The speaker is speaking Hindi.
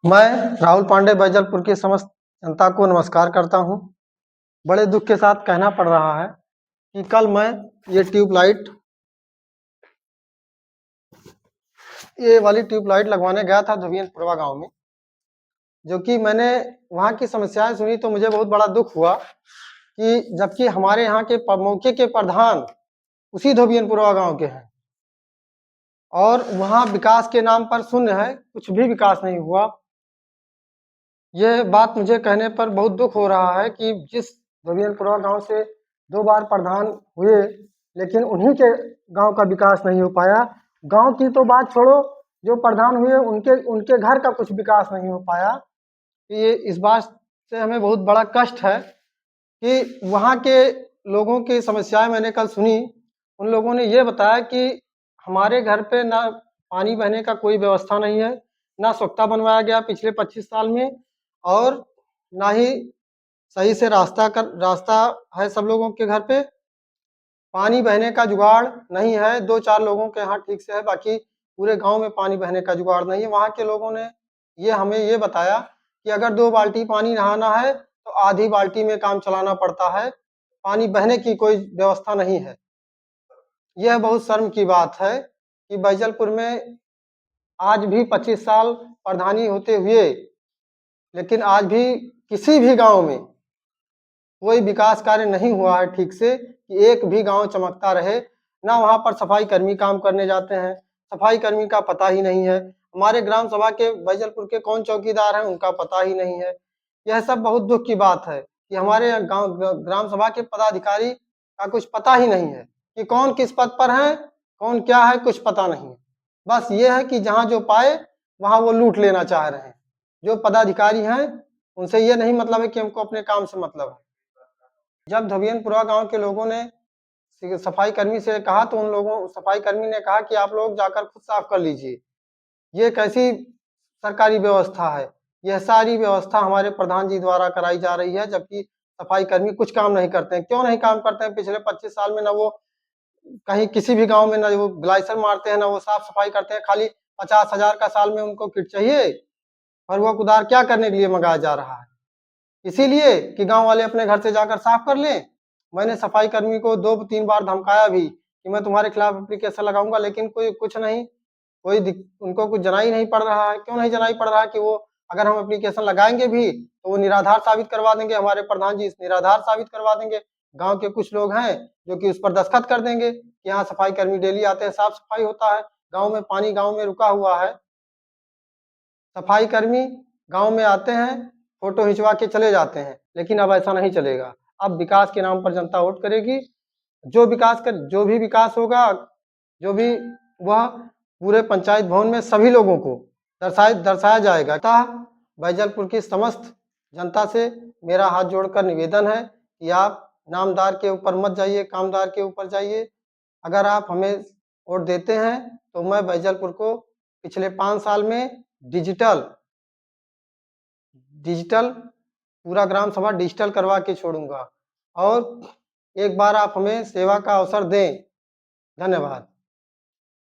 मैं राहुल पांडे बैजलपुर की समस्त जनता को नमस्कार करता हूं। बड़े दुख के साथ कहना पड़ रहा है कि कल मैं ये ट्यूबलाइट ये वाली ट्यूबलाइट लगवाने गया था धोबियनपुरवा गांव में, जो कि मैंने वहां की समस्याएं सुनी तो मुझे बहुत बड़ा दुख हुआ कि जबकि हमारे यहाँ के मौके के प्रधान उसी धोबियनपुरवा गांव के हैं और वहाँ विकास के नाम पर शून्य है, कुछ भी विकास नहीं हुआ। यह बात मुझे कहने पर बहुत दुख हो रहा है कि जिस धोबियनपुरवा गांव से 2 बार प्रधान हुए, लेकिन उन्हीं के गांव का विकास नहीं हो पाया। गांव की तो बात छोड़ो, जो प्रधान हुए उनके उनके घर का कुछ विकास नहीं हो पाया। ये इस बात से हमें बहुत बड़ा कष्ट है कि वहाँ के लोगों की समस्याएं मैंने कल सुनी। उन लोगों ने ये बताया कि हमारे घर पे ना पानी बहने का कोई व्यवस्था नहीं है, ना सोख्ता बनवाया गया पिछले 25 साल में, और ना ही सही से रास्ता है सब लोगों के घर पे। पानी बहने का जुगाड़ नहीं है, 2-4 लोगों के यहाँ ठीक से है, बाकी पूरे गांव में पानी बहने का जुगाड़ नहीं है। वहाँ के लोगों ने हमें ये बताया कि अगर 2 बाल्टी पानी नहाना है तो आधी बाल्टी में काम चलाना पड़ता है, पानी बहने की कोई व्यवस्था नहीं है। यह बहुत शर्म की बात है कि बैजलपुर में आज भी 25 साल प्रधानी होते हुए, लेकिन आज भी किसी भी गांव में कोई विकास कार्य नहीं हुआ है ठीक से कि एक भी गांव चमकता रहे। ना वहां पर सफाई कर्मी काम करने जाते हैं, सफाई कर्मी का पता ही नहीं है। हमारे ग्राम सभा के बैजलपुर के कौन चौकीदार हैं उनका पता ही नहीं है। यह सब बहुत दुख की बात है कि हमारे गांव ग्राम सभा के पदाधिकारी का कुछ पता ही नहीं है कि कौन किस पद पर है, कौन क्या है, कुछ पता नहीं है। बस ये है कि जहाँ जो पाए वहाँ वो लूट लेना चाह रहे हैं। जो पदाधिकारी हैं उनसे ये नहीं मतलब है कि हमको अपने काम से मतलब है। जब धोबियनपुरा गांव के लोगों ने सफाई कर्मी से कहा तो सफाई कर्मी ने कहा कि आप लोग जाकर खुद साफ कर लीजिए। ये कैसी सरकारी व्यवस्था है? यह सारी व्यवस्था हमारे प्रधान जी द्वारा कराई जा रही है, जबकि सफाई कर्मी कुछ काम नहीं करते हैं। क्यों नहीं काम करते हैं? पिछले 25 साल में ना वो कहीं किसी भी गांव में ना वो ग्लाइसर मारते हैं, ना वो साफ सफाई करते हैं। खाली 50,000 का साल में उनको किट चाहिए और वो कुदार क्या करने के लिए मंगाया जा रहा है? इसीलिए कि गांव वाले अपने घर से जाकर साफ कर लें। मैंने सफाई कर्मी को 2-3 बार धमकाया भी कि मैं तुम्हारे खिलाफ एप्लीकेशन लगाऊंगा, लेकिन कोई कुछ नहीं, उनको कुछ जना ही नहीं पड़ रहा है। क्यों नहीं जनाई पड़ रहा है? कि वो अगर हम एप्लीकेशन लगाएंगे भी तो वो निराधार साबित करवा देंगे, हमारे प्रधान जी निराधार साबित करवा देंगे। गांव के कुछ लोग हैं जो कि उस पर दस्तखत कर देंगे कि यहाँ सफाई कर्मी डेली आते हैं, साफ सफाई होता है। गाँव में पानी गाँव में रुका हुआ है, सफाई कर्मी गांव में आते हैं, फोटो खिंचवा के चले जाते हैं, लेकिन अब ऐसा नहीं चलेगा। अब विकास के नाम पर जनता वोट करेगी। जो भी विकास होगा, जो भी वह पूरे पंचायत भवन में सभी लोगों को दर्शाया जाएगा। अतः बैजलपुर की समस्त जनता से मेरा हाथ जोड़कर निवेदन है कि आप नामदार के ऊपर मत जाइए, कामदार के ऊपर जाइए। अगर आप हमें वोट देते हैं तो मैं बैजलपुर को पिछले 5 साल में डिजिटल डिजिटल पूरा ग्राम सभा डिजिटल करवा के छोड़ूंगा। और एक बार आप हमें सेवा का अवसर दें। धन्यवाद।